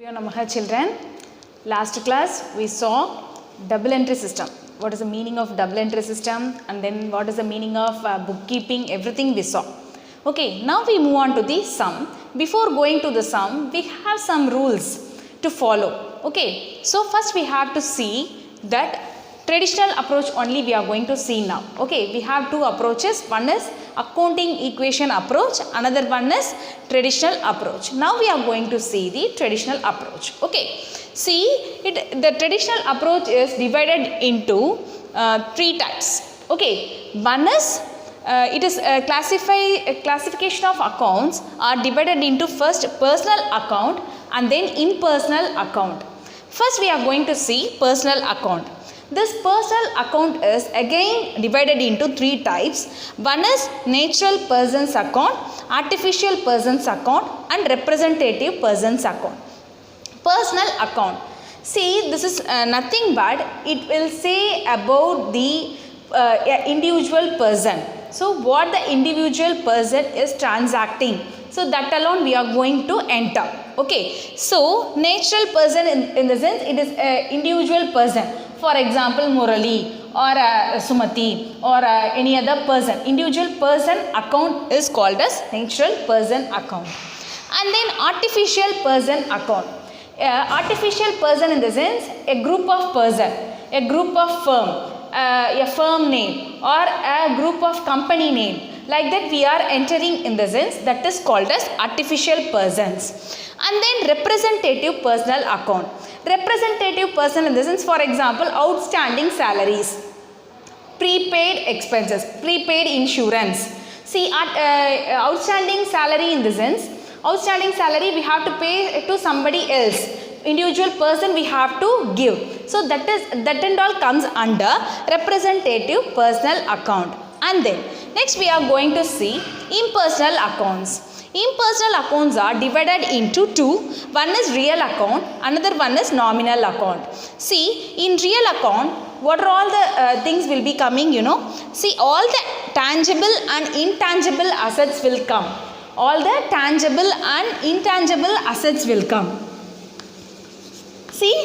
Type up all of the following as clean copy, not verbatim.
Namaha children, last class we saw double entry system. What is the meaning of double entry system and then what is the meaning of bookkeeping, everything we saw. Okay, now we move on to the sum. Before going to the sum, we have some rules to follow. Okay, so first we have to see that traditional approach only we are going to see now. Okay, we have two approaches. One is accounting equation approach, another one is traditional approach. Now we are going to see the traditional approach. Okay, see the traditional approach is divided into three types. Okay, one is classification of accounts are divided into first personal account and then impersonal account. First we are going to see personal account. This personal account is again divided into three types. One is natural persons account, artificial persons account and representative persons account. Personal account. See, this is nothing but it will say about the individual person. So what the individual person is transacting. So that alone we are going to enter. Okay. So natural person in the sense it is an individual person. For example, Murali or Sumati or any other person. Individual person account is called as natural person account. And then artificial person account. Artificial person in the sense a group of person, a group of firm, a firm name or a group of company name. Like that we are entering in the sense that is called as artificial persons. And then representative personal account. Representative person in the sense, for example, outstanding salaries, prepaid expenses, prepaid insurance. See, outstanding salary in the sense, outstanding salary we have to pay to somebody else. Individual person we have to give. So that and all comes under representative personal account. And then next we are going to see impersonal accounts. Impersonal accounts are divided into two. One is real account, another one is nominal account. See, in real account, what are all the things will be coming, you know. See, all the tangible and intangible assets will come. All the tangible and intangible assets will come. See,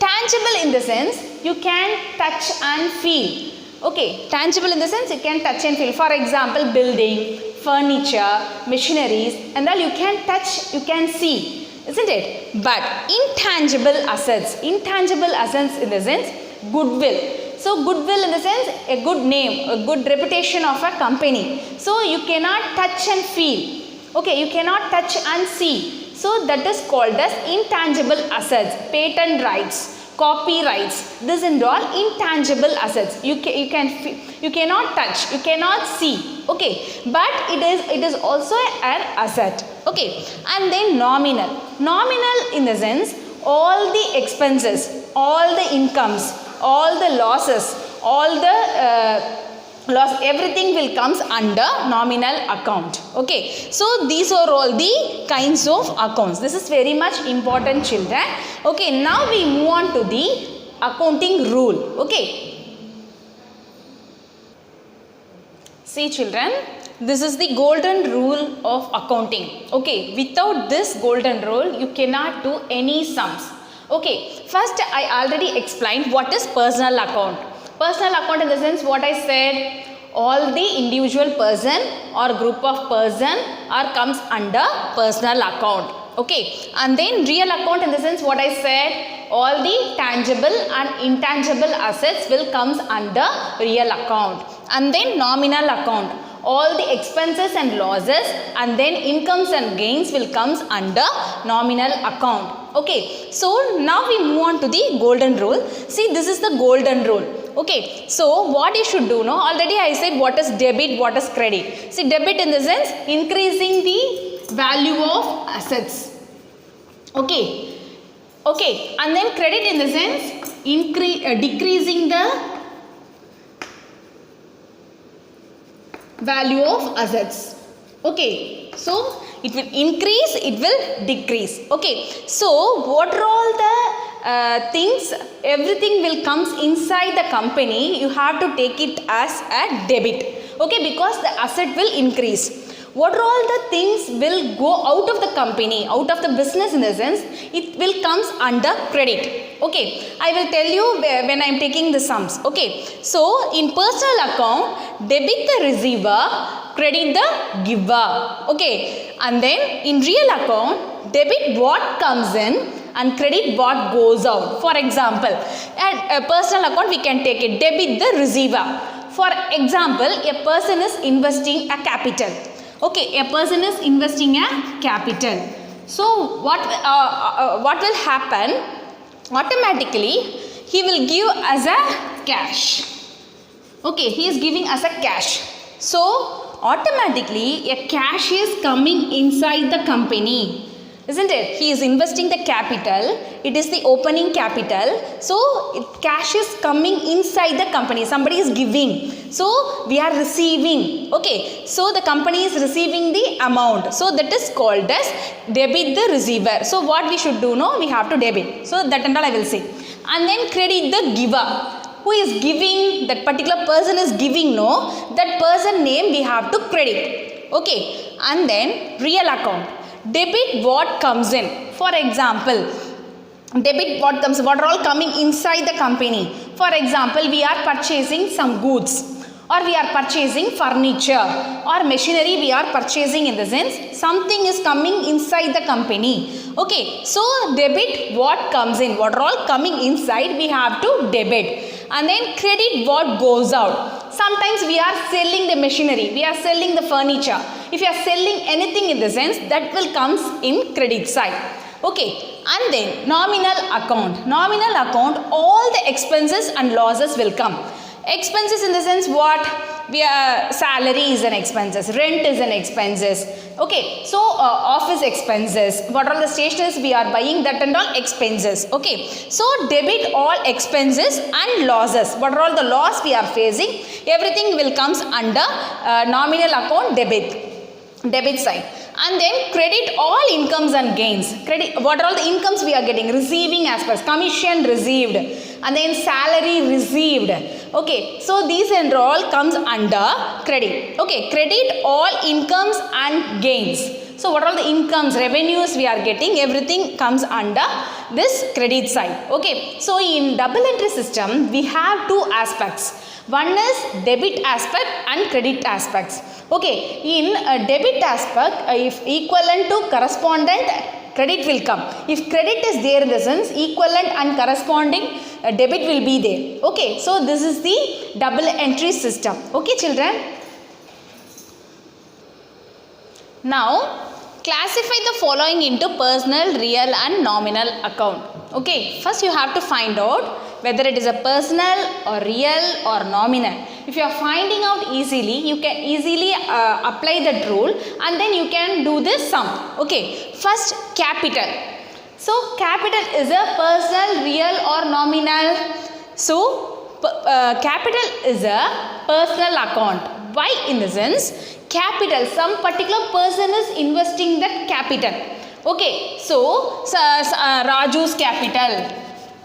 tangible in the sense, you can touch and feel. Okay, tangible in the sense you can touch and feel. For example, building, furniture, machineries and all you can touch, you can see, isn't it? But intangible assets in the sense goodwill. So goodwill in the sense a good name, a good reputation of a company. So you cannot touch and feel. Okay, you cannot touch and see. So that is called as intangible assets, patent rights, copyrights. This and all intangible assets. You cannot touch, you cannot see. Okay, but it is also an asset. Okay, and then nominal. Nominal in the sense all the expenses, all the incomes, all the losses, all the everything will comes under nominal account. Okay, so these are all the kinds of accounts. This is very much important, children. Okay, now we move on to the accounting rule. Okay, see children, this is the golden rule of accounting. Okay, without this golden rule you cannot do any sums. Okay, first I already explained what is personal account. Personal account in the sense what I said, all the individual person or group of person are comes under personal account. Okay, and then real account in the sense what I said, all the tangible and intangible assets will comes under real account. And then nominal account, all the expenses and losses and then incomes and gains will comes under nominal account. Okay, so now we move on to the golden rule. See, this is the golden rule. Okay, so what you should do now, already I said what is debit, what is credit. See, debit in the sense increasing the value of assets. Okay, okay, and then credit in the sense decreasing the value of assets. Okay, so it will increase, it will decrease. Okay, so what are all the things, everything will comes inside the company, you have to take it as a debit. Okay, because the asset will increase. what are all the things will go out of the company, out of the business in the sense, it will comes under credit. Okay, I will tell you when I am taking the sums. Okay, so in personal account, debit the receiver, credit the giver. Okay, and then in real account, debit what comes in and credit what goes out. For example, at a personal account we can take it, debit the receiver. For example, a person is investing a capital. Okay, a person is investing a capital. So what will happen? Automatically he will give as a cash. Okay, he is giving as a cash. So automatically a cash is coming inside the company, isn't it? He is investing the capital. It is the opening capital. So cash is coming inside the company. Somebody is giving. So we are receiving. Okay. So the company is receiving the amount. So that is called as debit the receiver. So what we should do now? We have to debit. So that and all I will say. And then credit the giver. Who is giving? That particular person is giving. No. That person name we have to credit. Okay. And then real account. Debit what comes in. For example, debit what comes, what are all coming inside the company. For example, we are purchasing some goods, or we are purchasing furniture or machinery we are purchasing, in the sense something is coming inside the company. Okay, so debit what comes in, what are all coming inside we have to debit. And then credit what goes out. Sometimes we are selling the machinery, we are selling the furniture. If you are selling anything in the sense, that will comes in credit side. Okay, and then nominal account. Nominal account, all the expenses and losses will come. Expenses in the sense what? We are, salary is an expenses, rent is an expenses. Okay, so office expenses, what are the stationeries we are buying, that and all expenses. Okay, so debit all expenses and losses. What are all the loss we are facing? Everything will comes under nominal account debit side. And then credit all incomes and gains. Credit what are all the incomes we are getting, receiving as per commission received, and then salary received. Okay, so these and all comes under credit. Okay, credit all incomes and gains. So what are all the incomes, revenues we are getting, everything comes under this credit side. Okay, so in double entry system we have two aspects. One is debit aspect and credit aspects. Okay, in debit aspect, if equivalent to correspondent, credit will come. If credit is there in the sense, equivalent and corresponding debit will be there. Okay, so this is the double entry system. Okay, children. Now, classify the following into personal, real and nominal account. Okay, first you have to find out whether it is a personal or real or nominal. If you are finding out easily, you can easily apply that rule, and then you can do this sum. Okay, first capital. So capital is a personal, real or nominal. So capital is a personal account. Why? In the sense, capital, some particular person is investing that capital. Okay, so Raju's capital,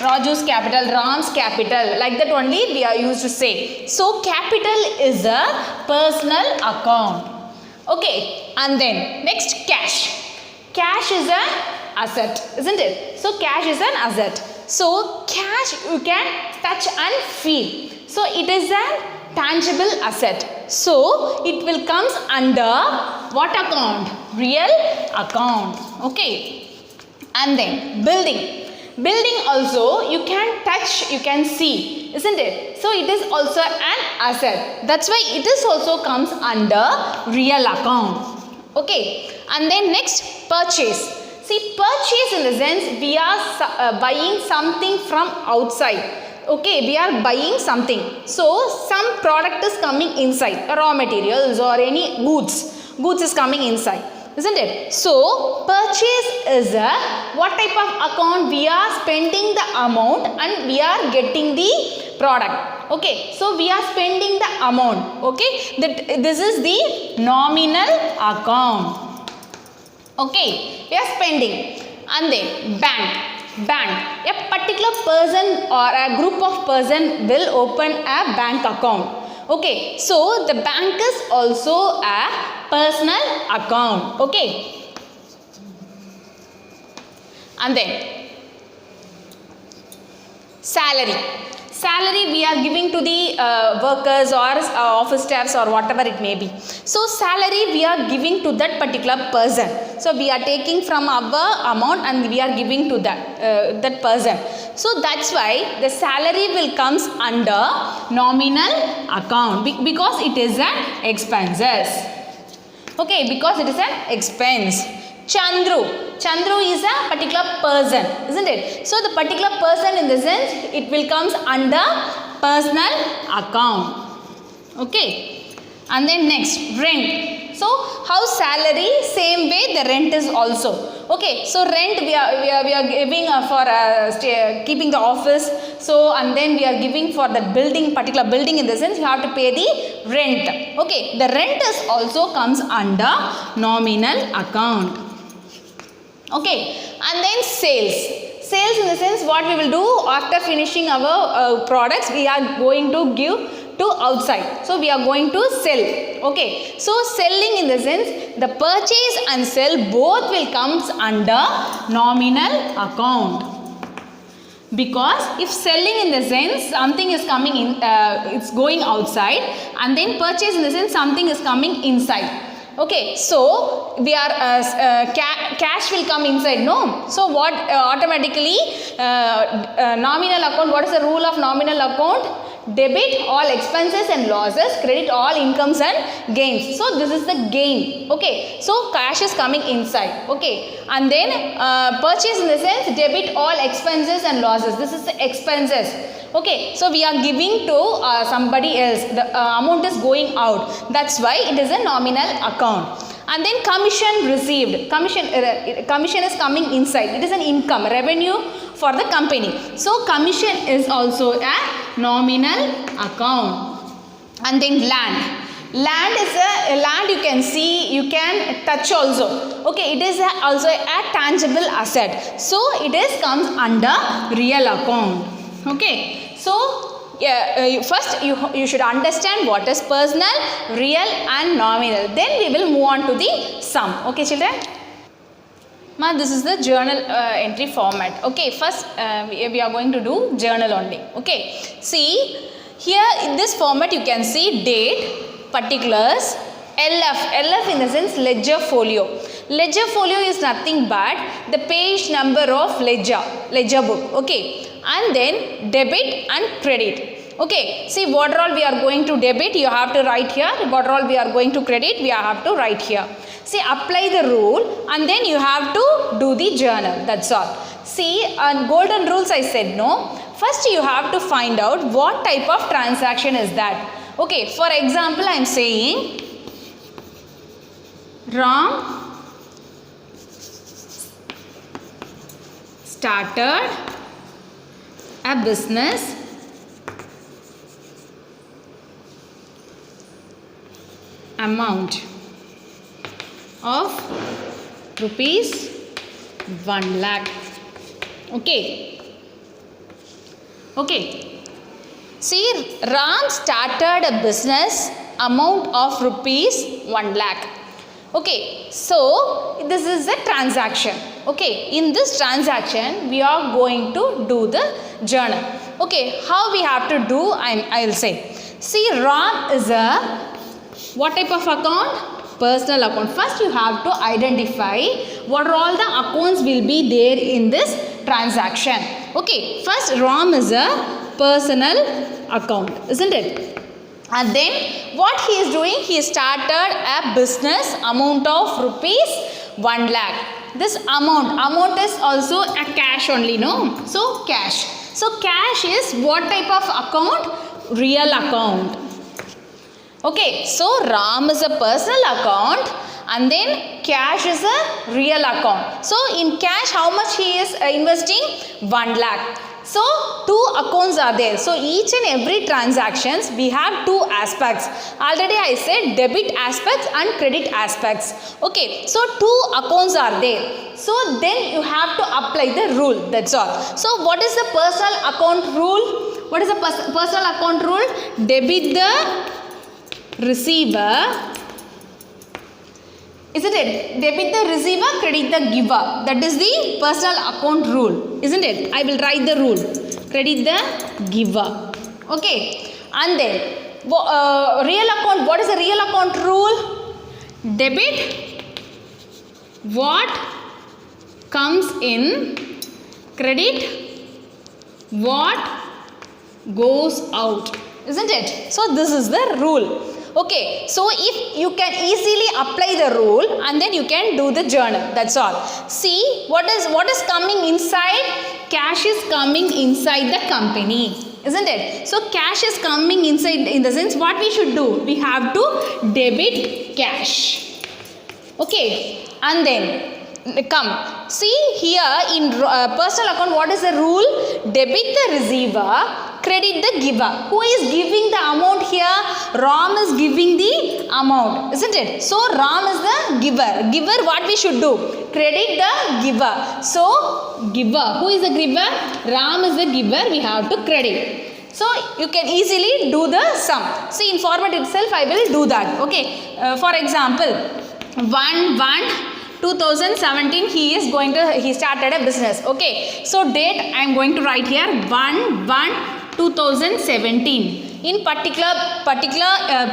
Ram's capital, like that only we are used to say. So capital is a personal account. Okay, and then next cash. Cash is an asset, isn't it? So cash is an asset. So cash you can touch and feel. So it is a tangible asset. So it will comes under what account? Real account. Okay, and then building. Building also you can touch, you can see, isn't it? So it is also an asset. That's why it is also comes under real account. Okay, and then next purchase. See, purchase in the sense we are buying something from outside. Okay, we are buying something. So some product is coming inside, raw materials or any goods. Goods is coming inside, isn't it? So purchase is a what type of account? We are spending the amount and we are getting the product. Okay, so we are spending the amount. Okay, this is the nominal account. Okay, we are spending. And then bank. A particular person or a group of person will open a bank account. Okay, so the bank is also a personal account. Okay. And then salary. Salary we are giving to the workers or office staffs or whatever it may be. So salary we are giving to that particular person. So we are taking from our amount and we are giving to that person. So that's why the salary will comes under nominal account because it is an expenses. Okay, because it is an expense. Chandru is a particular person, isn't it? So the particular person, in the sense it will comes under personal account. Okay. And then next, rent. So how salary, same way the rent is also. Okay, so rent we are giving for keeping the office. So and then we are giving for that building, particular building, in the sense you have to pay the rent. Okay, the rent is also comes under nominal account. Okay, and then sales. Sales, in the sense what we will do after finishing our products, we are going to give to outside. So we are going to sell. Okay, so selling, in the sense the purchase and sell both will comes under nominal account. Because if selling, in the sense something is coming in, it's going outside, and then purchase, in the sense something is coming inside. Okay, so we are cash will come inside, no? So what automatically nominal account, what is the rule of nominal account? Debit all expenses and losses, credit all incomes and gains. So this is the gain. Okay, so cash is coming inside. Okay, and then purchase, in the sense debit all expenses and losses. This is the expenses. Okay, so we are giving to somebody else. The amount is going out. That's why it is a nominal account. And then commission received. Commission is coming inside. It is an income, revenue for the company. So commission is also a nominal account. And then land. Land is a land, you can see, you can touch also. Okay, it is also a tangible asset. So it is comes under real account. Okay, so first you should understand what is personal, real and nominal. Then we will move on to the sum. Okay, children. Ma, this is the journal entry format. Okay, first we are going to do journal only. Okay, see here in this format you can see date, particulars, LF in the sense ledger folio. Ledger folio is nothing but the page number of ledger book. Okay, and then debit and credit. Okay, see what all we are going to debit, you have to write here. What all we are going to credit, we have to write here. See, apply the rule and then you have to do the journal. That's all. See, on golden rules I said no. First you have to find out what type of transaction is that. Okay, for example I am saying Ram started a business amount of rupees 1 lakh. Okay. Okay. See, Ram started a business amount of rupees 1 lakh. Okay. So, this is a transaction. Okay. In this transaction, we are going to do the journal. Okay. How we have to do, I will say. See, Ram is a what type of account? Personal account. First you have to identify what all the accounts will be there in this transaction. Okay, first Ram is a personal account, isn't it? And then what he is doing, he started a business amount of rupees 1 lakh. This amount is also a cash only, no? So cash. So cash is what type of account? Real account. Okay, so Ram is a personal account and then cash is a real account. So in cash how much he is investing? 1 lakh. So two accounts are there. So each and every transactions we have two aspects. Already I said debit aspects and credit aspects. Okay, so two accounts are there. So then you have to apply the rule. That's all. So what is the personal account rule? What is the personal account rule? Debit the receiver, isn't it? Debit the receiver, credit the giver. That is the personal account rule, isn't it? I will write the rule. Credit the giver. Okay. And then real account. What is the real account rule? Debit what comes in, credit what goes out, isn't it? So this is the rule. Okay, so if you can easily apply the rule and then you can do the journal, that's all. See what is coming inside? Cash is coming inside the company, isn't it? So cash is coming inside, in the sense what we should do? We have to debit cash. Okay, and then come. See here in personal account, what is the rule? Debit the receiver, credit the giver. Who is giving the amount here? Ram is giving the amount, isn't it? So Ram is the giver. Giver, what we should do? Credit the giver. So giver. Who is the giver? Ram is the giver. We have to credit. So you can easily do the sum. See, in format itself I will do that. Okay. For example, 2017 he started a business. Okay, so date I am going to write here 1/1/2017. In particular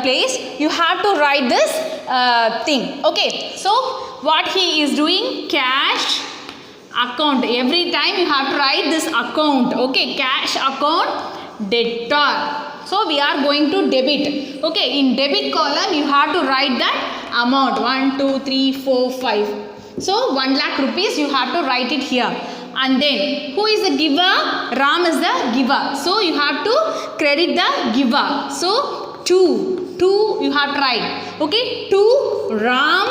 place you have to write this thing. Okay, so what he is doing? Cash account. Every time you have to write this account. Okay, cash account debtor. So we are going to debit. Okay, in debit column you have to write that amount 1, 2, 3, 4, 5. So 1 lakh rupees you have to write it here. And then who is the giver? Ram is the giver. So you have to credit the giver. So 2 you have to write. Okay, 2 Ram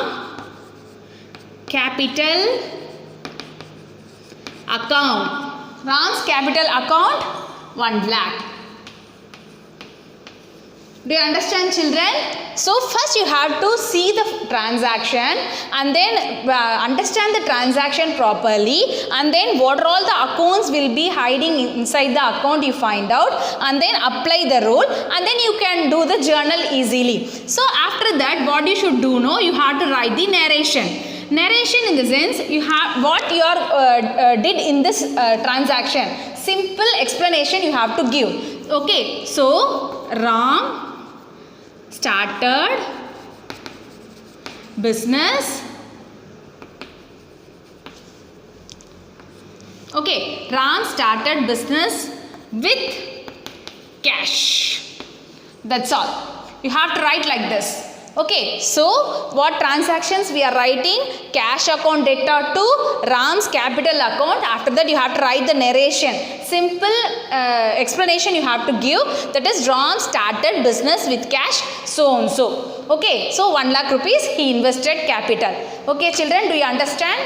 capital account. Ram's capital account 1 lakh. Do you understand, children? So first you have to see the transaction and then understand the transaction properly, and then what are all the accounts will be hiding inside the account you find out, and then apply the rule, and then you can do the journal easily. So after that what you should do? No, you have to write the narration. Narration in the sense you have what you are did in this transaction. Simple explanation you have to give. Okay, so Ram started business. Okay, Ram started business with cash. That's all. You have to write like this. Okay, so what transactions we are writing? Cash account debtor to Ram's capital account. After that you have to write the narration. Simple explanation you have to give. That is, Ram started business with cash so and so. Okay, so 1 lakh rupees he invested capital. Okay children, do you understand?